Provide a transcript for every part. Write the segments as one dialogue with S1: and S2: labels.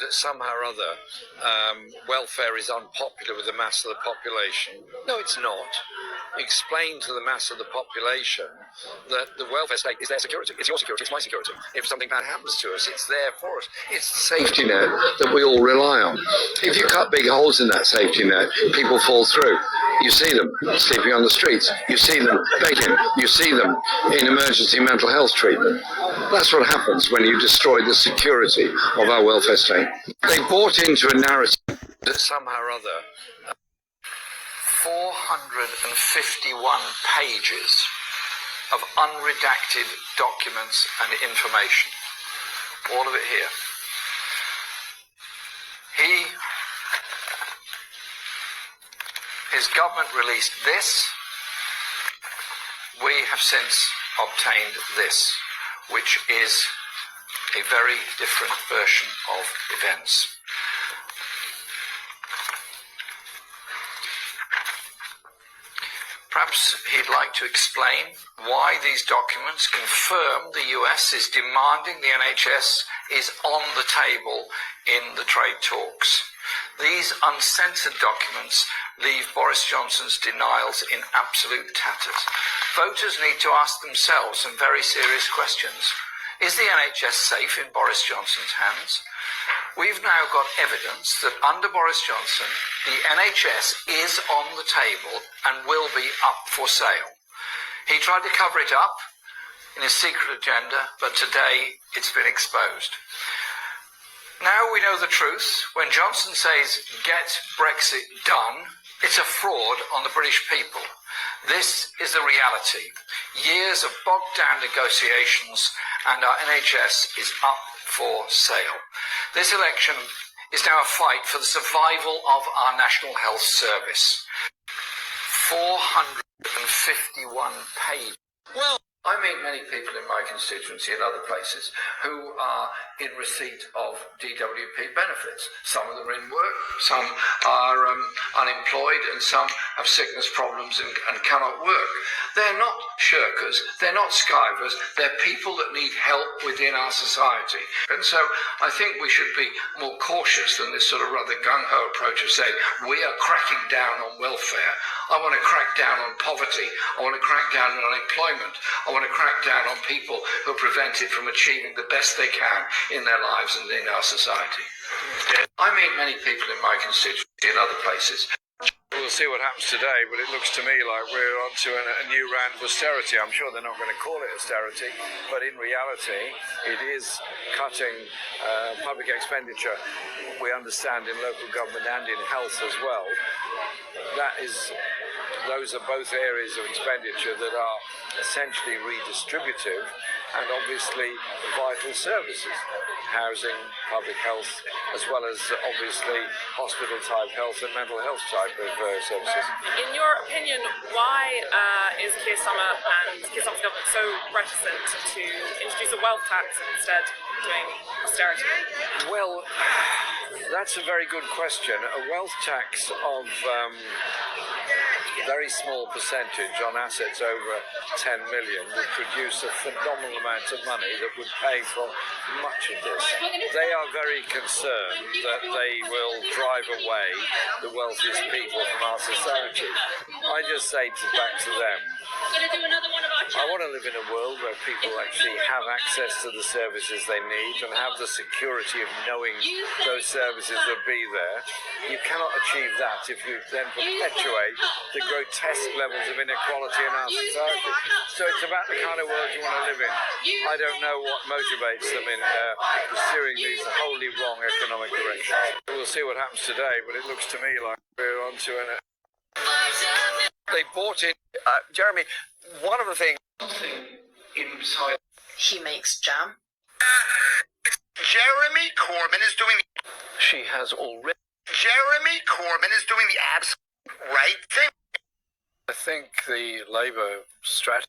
S1: that somehow or other welfare is unpopular with the mass of the population. No, it's not. Explain to the mass of the population that the welfare state is their security. It's your security, it's my security. If something bad happens to us, it's there for us. It's the safety net that we all rely on. If you cut big holes in that safety net, people fall through. You see them sleeping on the streets. You see them begging. You see them in emergency mental health treatment. That's what happens when you destroy the security of our welfare state. They bought into a narrative that somehow or other 451 pages of unredacted documents and information. All of it here. His government released this. We have since obtained this, which is a very different version of events. Perhaps he'd like to explain why these documents confirm the US is demanding the NHS is on the table in the trade talks. These uncensored documents leave Boris Johnson's denials in absolute tatters. Voters need to ask themselves some very serious questions. Is the NHS safe in Boris Johnson's hands? We've now got evidence that under Boris Johnson, the NHS is on the table and will be up for sale. He tried to cover it up in his secret agenda, but today it's been exposed. Now we know the truth. When Johnson says, get Brexit done, it's a fraud on the British people. This is the reality. Years of bogged down negotiations and our NHS is up for sale. This election is now a fight for the survival of our National Health Service. 451 pages. Well, I meet many people in my constituency and other places who are in receipt of DWP benefits. Some of them are in work, some are unemployed, and some have sickness problems and cannot work. They're not shirkers, they're not skivers, they're people that need help within our society. And so I think we should be more cautious than this sort of rather gung-ho approach of saying, we are cracking down on welfare. I want to crack down on poverty. I want to crack down on unemployment. I want to crack down on people who are prevented from achieving the best they can in their lives and in our society. I meet many people in my constituency and other places. We'll see what happens today, but it looks to me like we're on to a new round of austerity. I'm sure they're not going to call it austerity, but in reality, it is cutting public expenditure, we understand, in local government and in health as well. Those are both areas of expenditure that are essentially redistributive and obviously vital services. Housing, public health, as well as obviously hospital-type health and mental health type of services.
S2: In your opinion, why is Keir Starmer's government so reticent to introduce a wealth tax and instead doing austerity?
S1: Well, that's a very good question. A wealth tax of very small percentage on assets over 10 million would produce a phenomenal amount of money that would pay for much of this. They are very concerned that they will drive away the wealthiest people from our society. I just say back to them, I want to live in a world where people actually have access to the services they need and have the security of knowing those services will be there. You cannot achieve that if you then perpetuate the grotesque levels of inequality in our society. So it's about the kind of world you want to live in. I don't know what motivates them in pursuing these wholly wrong economic directions. We'll see what happens today, but it looks to me like we're on to an... They bought it. Jeremy, one of the things inside...
S3: He makes jam.
S4: Jeremy Corbyn is doing...
S1: She has already...
S4: Jeremy Corbyn is doing the absolute right thing.
S1: I think the Labour strategy...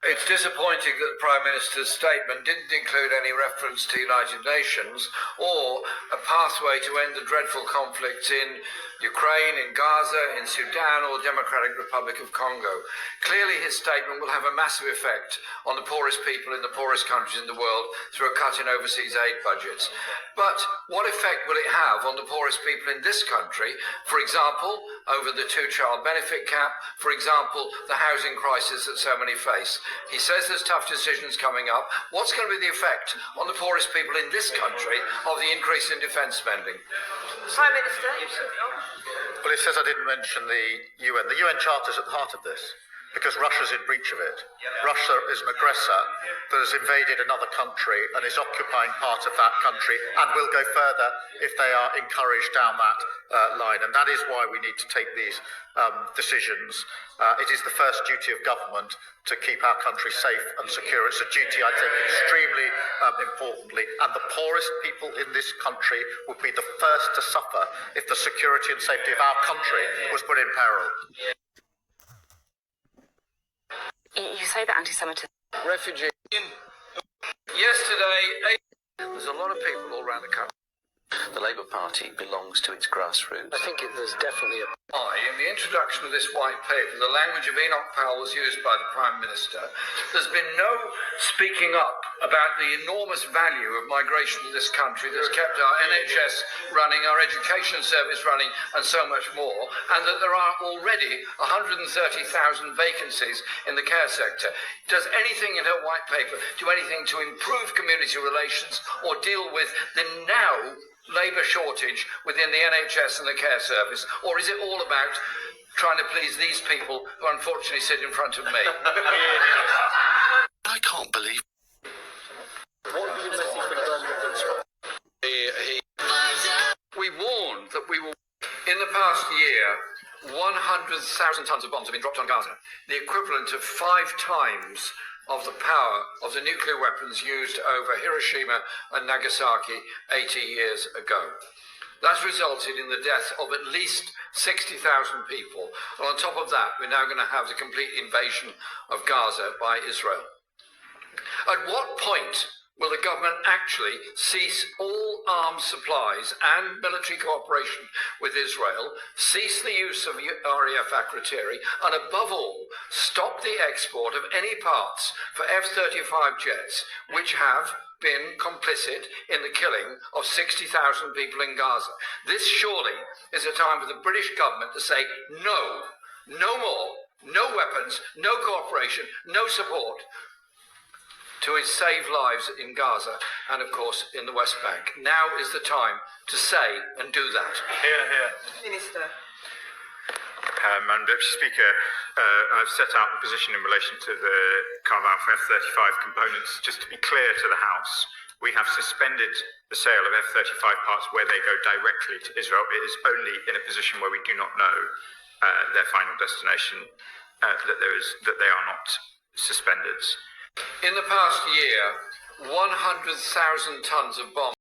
S1: It's disappointing that the Prime Minister's statement didn't include any reference to United Nations or a pathway to end the dreadful conflicts in Ukraine, in Gaza, in Sudan or Democratic Republic of Congo. Clearly his statement will have a massive effect on the poorest people in the poorest countries in the world through a cut in overseas aid budgets. But what effect will it have on the poorest people in this country? For example, over the two-child benefit cap, for example, the housing crisis that so many face. He says there's tough decisions coming up. What's going to be the effect on the poorest people in this country of the increase in defence spending?
S3: Prime Minister.
S5: Well, he says I didn't mention the UN. The UN Charter is at the heart of this, because Russia's in breach of it. Russia is an aggressor that has invaded another country and is occupying part of that country and will go further if they are encouraged down that line. And that is why we need to take these decisions. It is the first duty of government to keep our country safe and secure. It's a duty I take extremely importantly. And the poorest people in this country would be the first to suffer if the security and safety of our country was put in peril.
S3: You say that anti-Semitism.
S1: Refugee. Yesterday, there's a lot of people all around the country.
S6: The Labour Party belongs to its grassroots.
S7: I think there's definitely a...
S1: In the introduction of this white paper, the language of Enoch Powell was used by the Prime Minister. There's been no speaking up about the enormous value of migration to this country that's kept our NHS running, our education service running, and so much more, and that there are already 130,000 vacancies in the care sector. Does anything in her white paper do anything to improve community relations or deal with the now labour shortage within the NHS and the care service, or is it all about trying to please these people who unfortunately sit in front of me?
S6: I can't believe.
S7: What would be the message for the Birmingham?
S1: We warned that we will. In the past year, 100,000 tonnes of bombs have been dropped on Gaza, the equivalent of 5 times of the power of the nuclear weapons used over Hiroshima and Nagasaki 80 years ago. That's resulted in the death of at least 60,000 people. And on top of that, we're now going to have the complete invasion of Gaza by Israel. At what point will the government actually cease all arms supplies and military cooperation with Israel, cease the use of RAF Akrotiri, and above all, stop the export of any parts for F-35 jets, which have been complicit in the killing of 60,000 people in Gaza? This surely is a time for the British government to say no, no more, no weapons, no cooperation, no support to save lives in Gaza and, of course, in the West Bank. Now is the time to say and do that.
S8: Here, here.
S3: Minister.
S8: Madam Deputy Speaker, I've set out the position in relation to the carve-out for F-35 components. Just to be clear to the House, we have suspended the sale of F-35 parts where they go directly to Israel. It is only in a position where we do not know their final destination that they are not suspended.
S1: In the past year, 100,000 tonnes of bombs